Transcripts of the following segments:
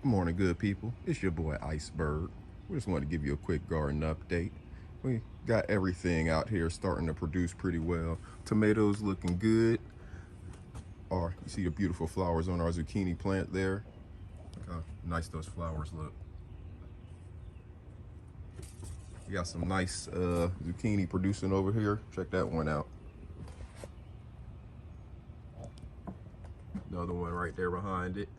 Morning, good people. It's your boy Iceberg. We just want to give you a quick garden update. We got everything out here starting to produce pretty well. Tomatoes looking good. Or you see the beautiful flowers on our zucchini plant there. Look how nice those flowers look. We got some nice zucchini producing over here. Check that one out. Another one right there behind it.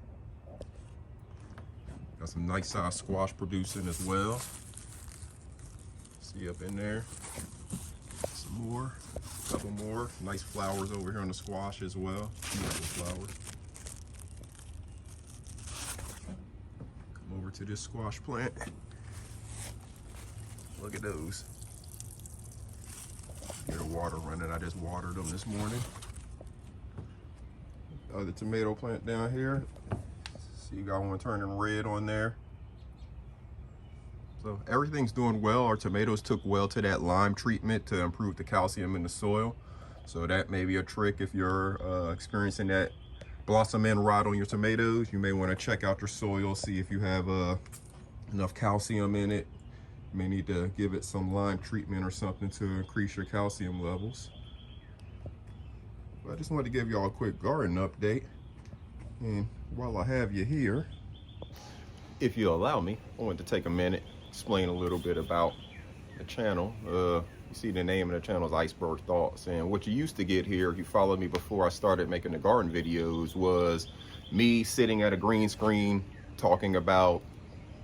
Got some nice size squash producing as well. See up in there. Some more, a couple more. Nice flowers over here on the squash as well. Beautiful flowers. Come over to this squash plant. Look at those. There's water running. I just watered them this morning. The tomato plant down here. See, you got one turning red on there. So everything's doing well. Our tomatoes took well to that lime treatment to improve the calcium in the soil. So that may be a trick if you're experiencing that blossom end rot on your tomatoes. You may want to check out your soil, see if you have enough calcium in it. You may need to give it some lime treatment or something to increase your calcium levels. But I just wanted to give y'all a quick garden update. And while I have you here, if you allow me, I wanted to take a minute, explain a little bit about the channel. You see the name of the channel is IcebergThoughts, and what you used to get here, if you followed me before I started making the garden videos, was me sitting at a green screen talking about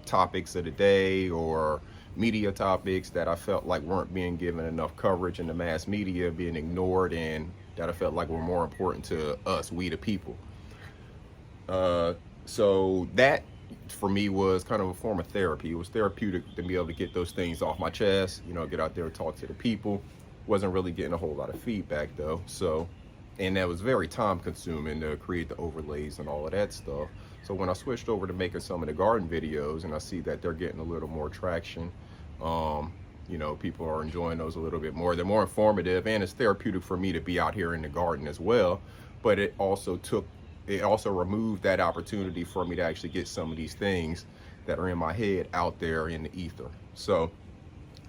topics of the day or media topics that I felt like weren't being given enough coverage in the mass media, being ignored, and that I felt like were more important to us, we the people. So that for me was kind of a form of therapy. It was therapeutic to be able to get those things off my chest, you know, get out there and talk to the people. Wasn't really getting a whole lot of feedback though. So, and that was very time consuming to create the overlays and all of that stuff. So when I switched over to making some of the garden videos and I see that they're getting a little more traction, you know, people are enjoying those a little bit more. They're more informative, and it's therapeutic for me to be out here in the garden as well. But it also removed that opportunity for me to actually get some of these things that are in my head out there in the ether. So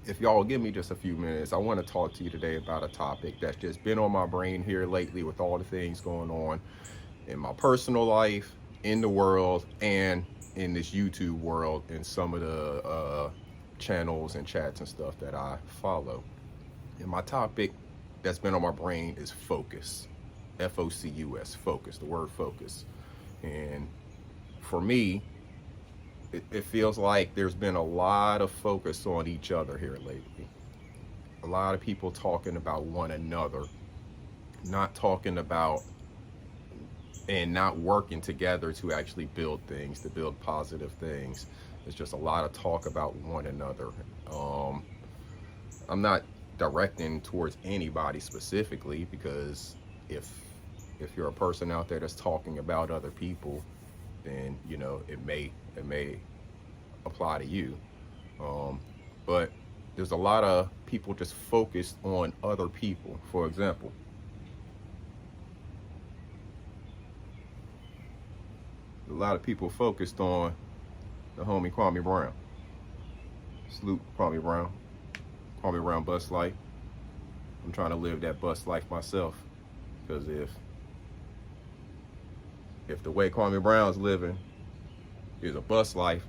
if y'all give me just a few minutes, I want to talk to you today about a topic that's just been on my brain here lately with all the things going on in my personal life, in the world, and in this YouTube world, and some of the channels and chats and stuff that I follow. And my topic that's been on my brain is focus. F-O-C-U-S, focus, the word focus. And for me, it feels like there's been a lot of focus on each other here lately. A lot of people talking about one another, not talking about and not working together to actually build things, to build positive things. There's just a lot of talk about one another. I'm not directing towards anybody specifically, because if you're a person out there that's talking about other people, then you know it may apply to you. But there's a lot of people just focused on other people. For example, a lot of people focused on the homie Kwame Brown. Salute Kwame Brown. Kwame Brown bus life. I'm trying to live that bus life myself, because if the way Kwame Brown's living is a bus life,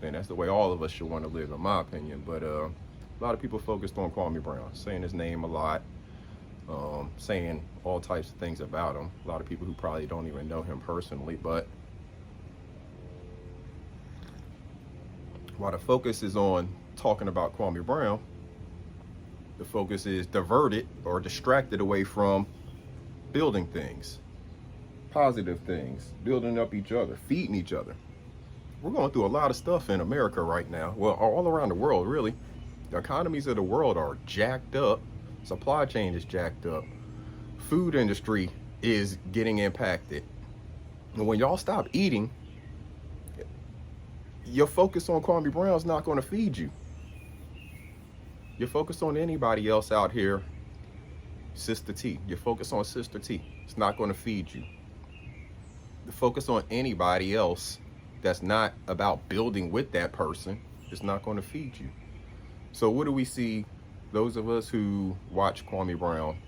then that's the way all of us should want to live, in my opinion. But a lot of people focused on Kwame Brown, saying his name a lot, saying all types of things about him. A lot of people who probably don't even know him personally, but while the focus is on talking about Kwame Brown, the focus is diverted or distracted away from building things, positive things, building up each other, feeding each other. We're going through a lot of stuff in America right now. Well, all around the world, really. The economies of the world are jacked up. Supply chain is jacked up. Food industry is getting impacted. And when y'all stop eating, your focus on Kwame Brown is not going to feed you. Your focus on anybody else out here, Sister T. Your focus on Sister T. It's not going to feed you. The focus on anybody else that's not about building with that person, it's not going to feed you. So what do we see, those of us who watch Kwame Brown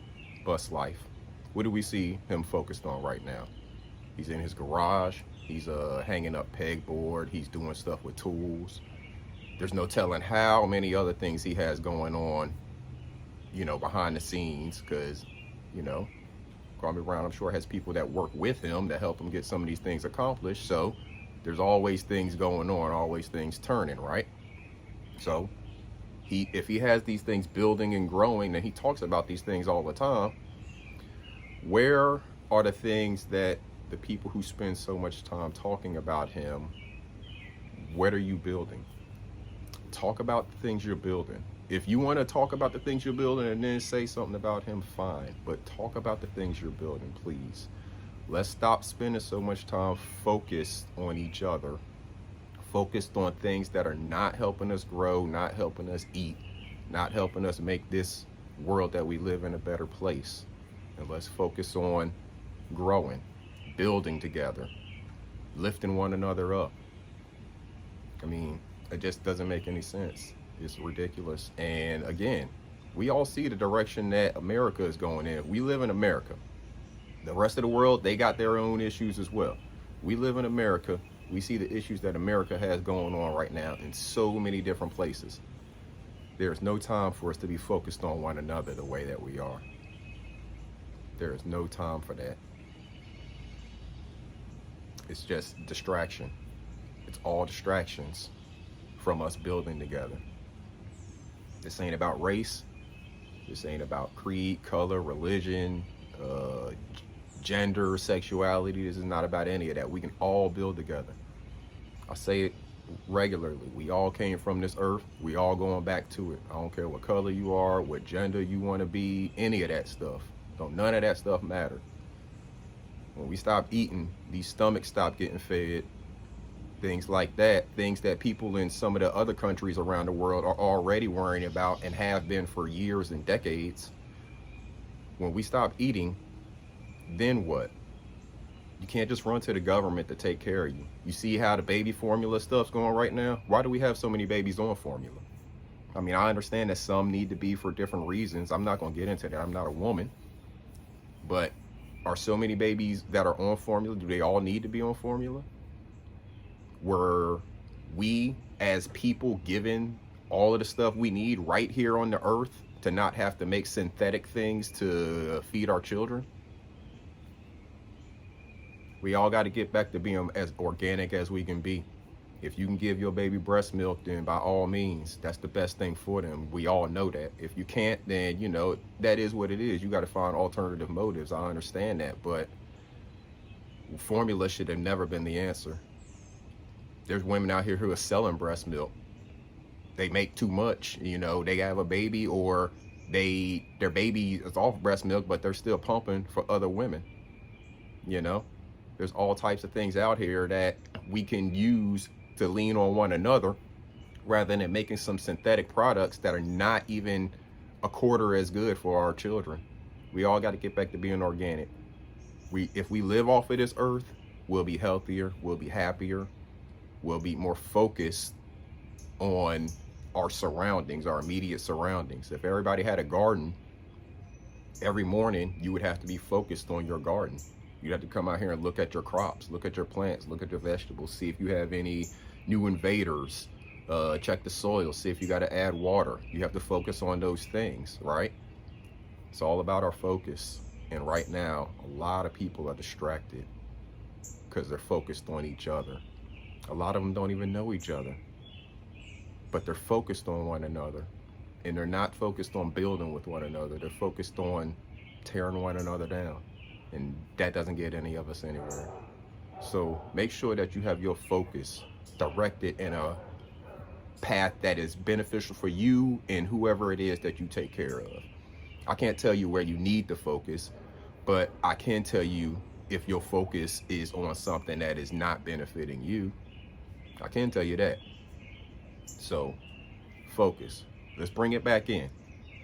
bust life, what do we see him focused on right now? He's in his garage, he's hanging up pegboard, he's doing stuff with tools. There's no telling how many other things he has going on, you know, behind the scenes, because, you know, Kwame Brown, I'm sure, has people that work with him that help him get some of these things accomplished. So there's always things going on, always things turning, right? So if he has these things building and growing, and he talks about these things all the time, where are the things that the people who spend so much time talking about him, what are you building? Talk about the things you're building. If you want to talk about the things you're building and then say something about him, fine. But talk about the things you're building, please. Let's stop spending so much time focused on each other, focused on things that are not helping us grow, not helping us eat, not helping us make this world that we live in a better place. And let's focus on growing, building together, lifting one another up. I mean, it just doesn't make any sense. It's ridiculous. And again, we all see the direction that America is going in. We live in America. The rest of the world, they got their own issues as well. We live in America. We see the issues that America has going on right now in so many different places. There's no time for us to be focused on one another the way that we are. There is no time for that. It's just distraction. It's all distractions from us building together. This ain't about race. This ain't about creed, color, religion, gender, sexuality. This is not about any of that. We can all build together. I say it regularly. We all came from this earth. We all going back to it. I don't care what color you are, what gender you want to be, any of that stuff. None of that stuff matter. When we stop eating, these stomachs stop getting fed. Things like that, things that people in some of the other countries around the world are already worrying about and have been for years and decades. When we stop eating, then what? You can't just run to the government to take care of you. You see how the baby formula stuff's going right now? Why do we have so many babies on formula? I mean, I understand that some need to be for different reasons. I'm not going to get into that. I'm not a woman. But are so many babies that are on formula, do they all need to be on formula? Were we as people given all of the stuff we need right here on the earth to not have to make synthetic things to feed our children? We all got to get back to being as organic as we can be. If you can give your baby breast milk, then by all means, that's the best thing for them. We all know that. If you can't, then, you know, that is what it is. You got to find alternative motives. I understand that, but formula should have never been the answer. There's women out here who are selling breast milk. They make too much, you know, they have a baby, or their baby is off breast milk, but they're still pumping for other women. You know, there's all types of things out here that we can use to lean on one another, rather than making some synthetic products that are not even a quarter as good for our children. We all got to get back to being organic. If we live off of this earth, we'll be healthier, we'll be happier, we'll be more focused on our surroundings, our immediate surroundings. If everybody had a garden, every morning you would have to be focused on your garden. You'd have to come out here and look at your crops, look at your plants, look at your vegetables, see if you have any new invaders, check the soil, see if you got to add water. You have to focus on those things, right? It's all about our focus. And right now, a lot of people are distracted because they're focused on each other. A lot of them don't even know each other, but they're focused on one another, and they're not focused on building with one another. They're focused on tearing one another down, and that doesn't get any of us anywhere. So make sure that you have your focus directed in a path that is beneficial for you and whoever it is that you take care of. I can't tell you where you need to focus, but I can tell you if your focus is on something that is not benefiting you. I can tell you that. So focus. Let's bring it back in.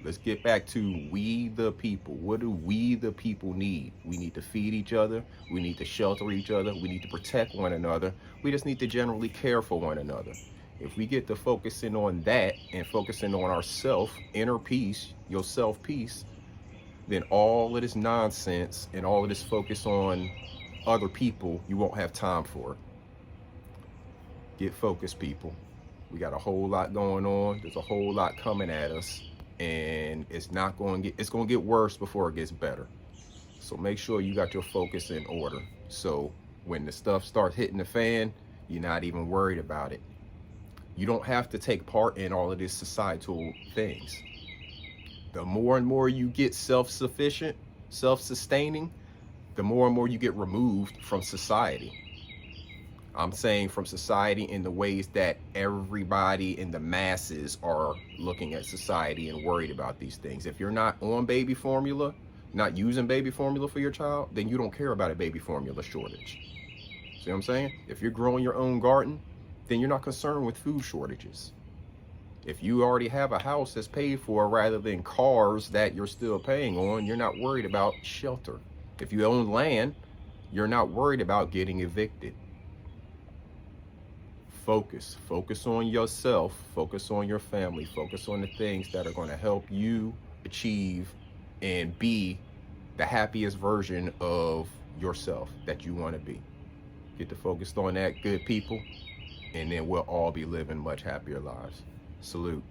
Let's get back to we the people. What do we the people need? We need to feed each other. We need to shelter each other. We need to protect one another. We just need to generally care for one another. If we get to focusing on that and focusing on ourself, inner peace, your self peace, then all of this nonsense and all of this focus on other people, you won't have time for it. Get focused, people. We got a whole lot going on. There's a whole lot coming at us, and it's going to get worse before it gets better. So make sure you got your focus in order. So when the stuff starts hitting the fan, you're not even worried about it. You don't have to take part in all of these societal things. The more and more you get self-sufficient, self-sustaining, the more and more you get removed from society. I'm saying from society in the ways that everybody in the masses are looking at society and worried about these things. If you're not on baby formula, not using baby formula for your child, then you don't care about a baby formula shortage. See what I'm saying? If you're growing your own garden, then you're not concerned with food shortages. If you already have a house that's paid for rather than cars that you're still paying on, you're not worried about shelter. If you own land, you're not worried about getting evicted. Focus on yourself, focus on your family, focus on the things that are going to help you achieve and be the happiest version of yourself that you want to be. Get to focus on that, good people, and then we'll all be living much happier lives. Salute.